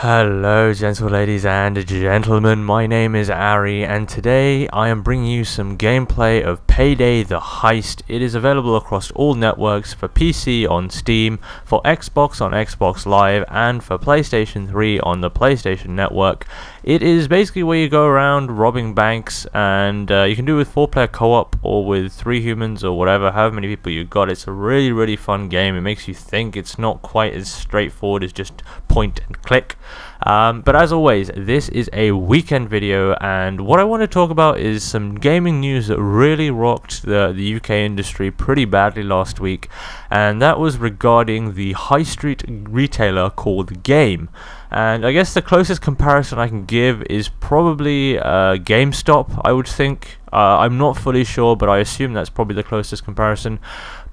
Hello gentle ladies and gentlemen, my name is Ari and today I am bringing you some gameplay of Payday The Heist. It is available across all networks, for PC on Steam, for Xbox on Xbox Live, and for PlayStation 3 on the PlayStation Network. It is basically where you go around robbing banks, and you can do it with 4-player co-op or with 3 humans or whatever, however many people you got. It's a really fun game. It makes you think. It's not quite as straightforward as just point and click. But as always, this is a weekend video, and what I want to talk about is some gaming news that really rocked the UK industry pretty badly last week, and that was regarding the high street retailer called Game. And I guess the closest comparison I can give is probably GameStop, I would think. I'm not fully sure, but I assume that's probably the closest comparison.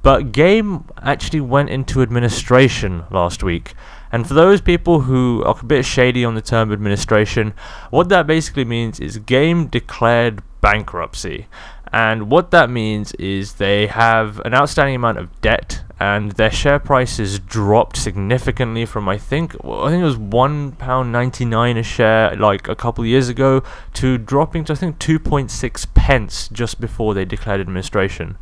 But Game actually went into administration last week. And for those people who are a bit shady on the term administration, what that basically means is Game declared bankruptcy. And what that means is they have an outstanding amount of debt, and their share prices dropped significantly from I think it was £1.99 a share like a couple of years ago to dropping to I think 2.6 pence just before they declared administration.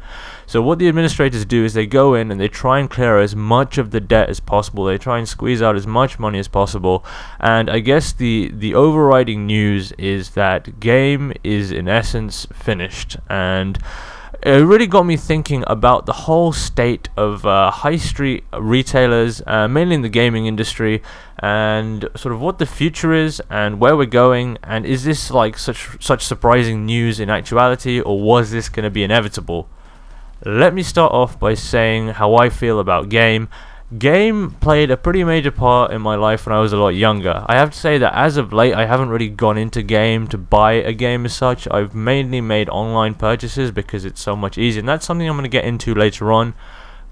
So what the administrators do is they go in and they try and clear as much of the debt as possible. They try and squeeze out as much money as possible, and I guess the overriding news is that Game is in essence finished. And it really got me thinking about the whole state of high street retailers, mainly in the gaming industry, and sort of what the future is and where we're going, and is this like such surprising news in actuality, or was this going to be inevitable? Let me start off by saying how I feel about Game. Game played a pretty major part in my life when I was a lot younger. I have to say that as of late I haven't really gone into Game to buy a game as such. I've mainly made online purchases because it's so much easier, and that's something I'm going to get into later on.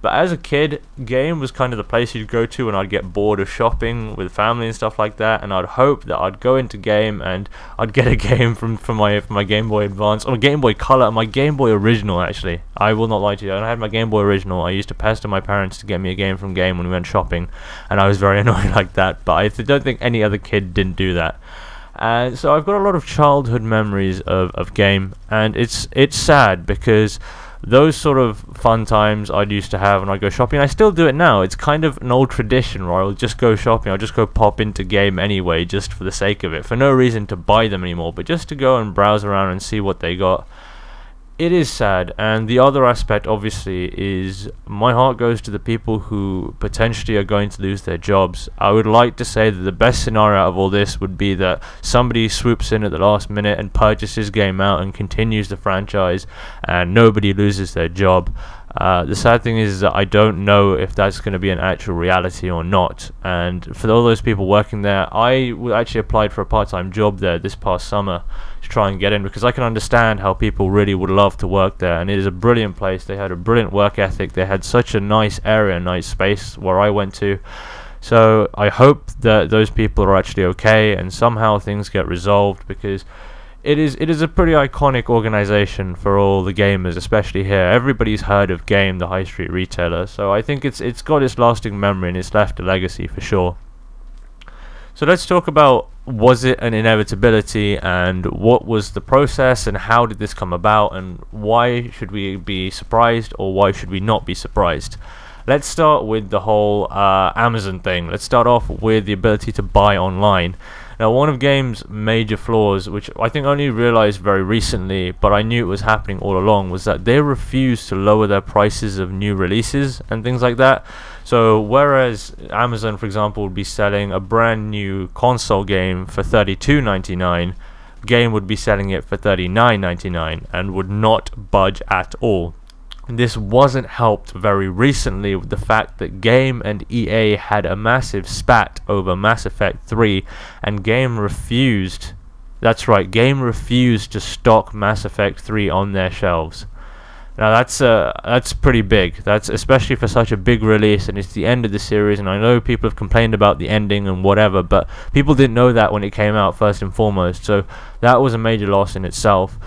But as a kid, Game was kind of the place you'd go to when I'd get bored of shopping with family and stuff like that, and I'd hope that I'd go into Game and I'd get a game from my Game Boy Advance, or Game Boy Color, and my Game Boy Original actually. I will not lie to you, I had my Game Boy Original. I used to pester my parents to get me a game from Game when we went shopping, and I was very annoyed like that, but I don't think any other kid didn't do that. And so I've got a lot of childhood memories of Game, and it's sad because those sort of fun times I used to have when I go shopping, I still do it now. It's kind of an old tradition where I'll just go shopping. I'll just go pop into Game anyway, just for the sake of it, for no reason to buy them anymore, but just to go and browse around and see what they got. It is sad, and the other aspect obviously is my heart goes to the people who potentially are going to lose their jobs. I would like to say that the best scenario out of all this would be that somebody swoops in at the last minute and purchases Game out and continues the franchise and nobody loses their job. The sad thing is that I don't know if that's going to be an actual reality or not, and for all those people working there, I actually applied for a part-time job there this past summer to try and get in, because I can understand how people really would love to work there, and it is a brilliant place. They had a brilliant work ethic, they had such a nice area, nice space where I went to. So I hope that those people are actually okay and somehow things get resolved, because it is a pretty iconic organization for all the gamers, especially here. Everybody's heard of Game, the high street retailer, so I think it's got its lasting memory and it's left a legacy for sure. So let's talk about, was it an inevitability, and what was the process, and how did this come about, and why should we be surprised, or why should we not be surprised? Let's start with the whole Amazon thing. Let's start off with the ability to buy online. Now, one of Game's major flaws, which I think I only realized very recently, but I knew it was happening all along, was that they refused to lower their prices of new releases and things like that. So whereas Amazon, for example, would be selling a brand new console game for $32.99, Game would be selling it for $39.99 and would not budge at all. This wasn't helped very recently with the fact that Game and EA had a massive spat over Mass Effect 3, and Game refused, that's right, Game refused to stock Mass Effect 3 on their shelves. Now that's pretty big. That's especially for such a big release, and it's the end of the series, and I know people have complained about the ending and whatever, but people didn't know that when it came out first and foremost, so that was a major loss in itself.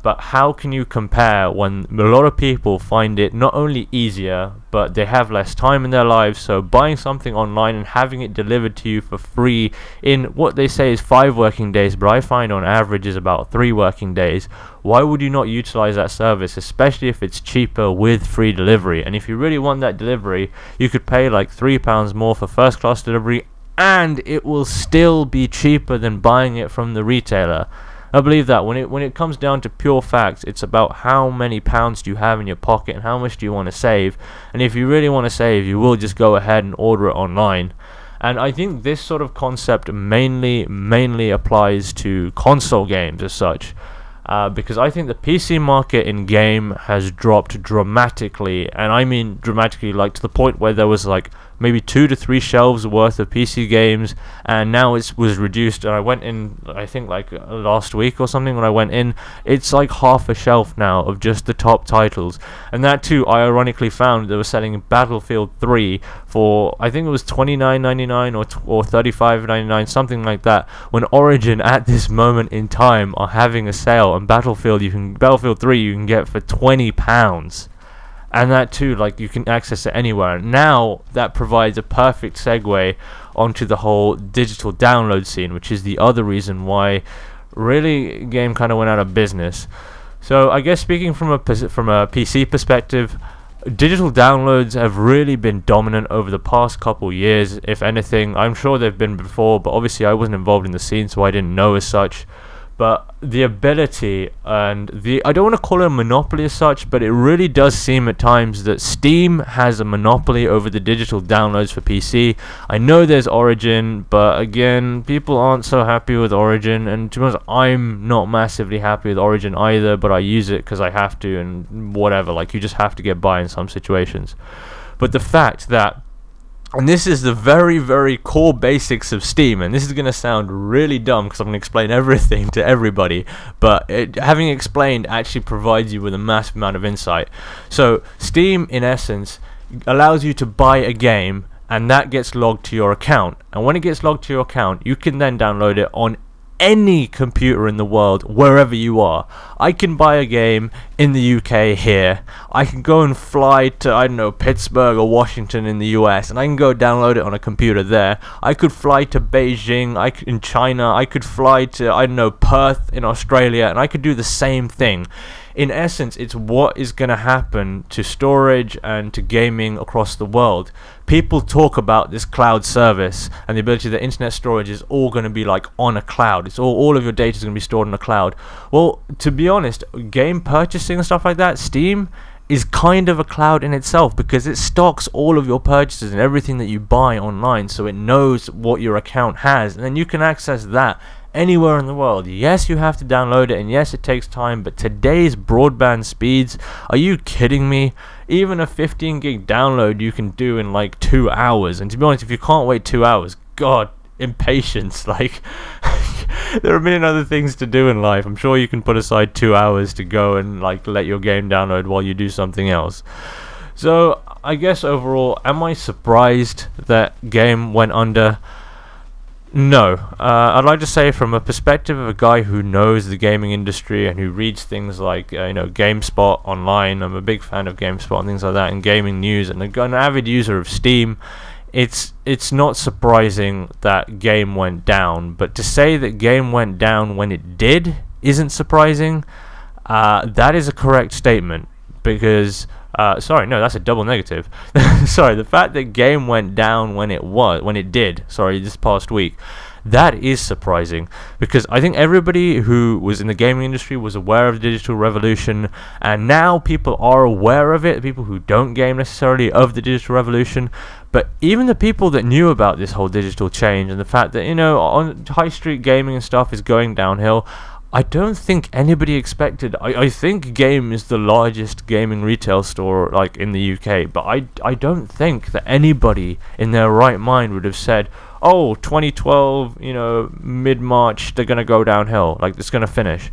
But how can you compare when a lot of people find it not only easier, but they have less time in their lives? So buying something online and having it delivered to you for free in what they say is 5 working days, but I find on average is about 3 working days. Why would you not utilize that service, especially if it's cheaper with free delivery? And if you really want that delivery, you could pay like £3 more for first class delivery, and it will still be cheaper than buying it from the retailer. I believe that when it comes down to pure facts, it's about how many pounds do you have in your pocket and how much do you want to save. And if you really want to save, you will just go ahead and order it online. And I think this sort of concept mainly applies to console games as such. Because I think the PC market in game has dropped dramatically, and I mean dramatically, like to the point where there was like maybe 2 to 3 shelves worth of PC games, and now it was reduced. And I went in, I think like last week or something when I went in, it's like half a shelf now of just the top titles. And that too, I ironically found they were selling Battlefield 3 for, I think it was $29.99 or $35.99, something like that, when Origin at this moment in time are having a sale, and Battlefield 3 you can get for £20. And that too, like, you can access it anywhere. Now that provides a perfect segue onto the whole digital download scene, which is the other reason why really game kind of went out of business. So I guess speaking from a PC perspective, digital downloads have really been dominant over the past couple years. If anything, I'm sure they've been before, but obviously I wasn't involved in the scene, so I didn't know as such. But the ability and I don't want to call it a monopoly as such, but it really does seem at times that Steam has a monopoly over the digital downloads for PC. I know there's Origin, but again, people aren't so happy with Origin, and to be honest, I'm not massively happy with Origin either, but I use it because I have to, and whatever, like, you just have to get by in some situations. But the fact that, and this is the very core basics of Steam, and this is going to sound really dumb because I'm going to explain everything to everybody, but having explained actually provides you with a massive amount of insight. So Steam, in essence, allows you to buy a game, and that gets logged to your account, and when it gets logged to your account, you can then download it on any computer in the world, wherever you are. I can buy a game in the UK here, I can go and fly to, I don't know, Pittsburgh or Washington in the US, and I can go download it on a computer there. I could fly to Beijing in China, I could fly to, I don't know, Perth in Australia, and I could do the same thing. In essence, it's what is going to happen to storage and to gaming across the world. People talk about this cloud service and the ability that internet storage is all going to be like on a cloud. It's all of your data is going to be stored on a cloud. Well, to be honest, game purchasing and stuff like that, Steam is kind of a cloud in itself, because it stocks all of your purchases and everything that you buy online, so it knows what your account has, and then you can access that anywhere in the world. Yes, you have to download it, and yes, it takes time, but today's broadband speeds, are you kidding me? Even a 15 gig download you can do in like 2 hours, and to be honest, if you can't wait 2 hours, god, impatience, like there are a million other things to do in life. I'm sure you can put aside 2 hours to go and like let your game download while you do something else. So I guess overall, am I surprised that game went under? No. I'd like to say, from a perspective of a guy who knows the gaming industry and who reads things like GameSpot online, I'm a big fan of GameSpot and things like that, and gaming news, and an avid user of Steam, it's not surprising that game went down. But to say that game went down when it did isn't surprising. That is a correct statement, because sorry, no, that's a double negative. Sorry, the fact that game went down when it did, this past week, that is surprising, because I think everybody who was in the gaming industry was aware of the digital revolution, and now people are aware of it, people who don't game necessarily, of the digital revolution. But even the people that knew about this whole digital change and the fact that, on high street gaming and stuff is going downhill, I don't think anybody expected. I think Game is the largest gaming retail store like in the UK, but I don't think that anybody in their right mind would have said, oh, 2012, mid-March, they're gonna go downhill, like it's gonna finish.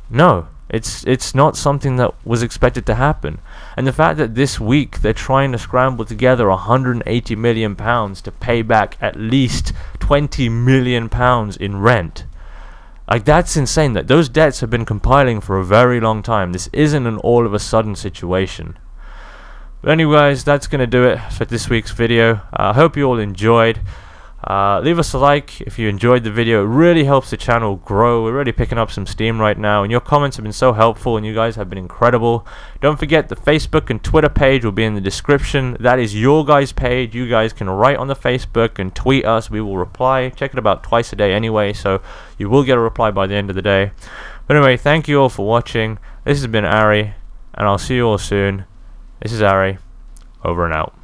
No, it's not something that was expected to happen. And the fact that this week they're trying to scramble together £180 million to pay back at least £20 million in rent. Like, that's insane. That those debts have been compiling for a very long time. This isn't an all of a sudden situation. But anyways, that's gonna do it for this week's video. I hope you all enjoyed. Leave us a like if you enjoyed the video. It really helps the channel grow. We're really picking up some steam right now, and your comments have been so helpful, and you guys have been incredible. Don't forget, the Facebook and Twitter page will be in the description. That is your guys' page. You guys can write on the Facebook and tweet us. We will reply. Check it about twice a day anyway, so you will get a reply by the end of the day. But anyway, thank you all for watching. This has been Ari, and I'll see you all soon. This is Ari, over and out.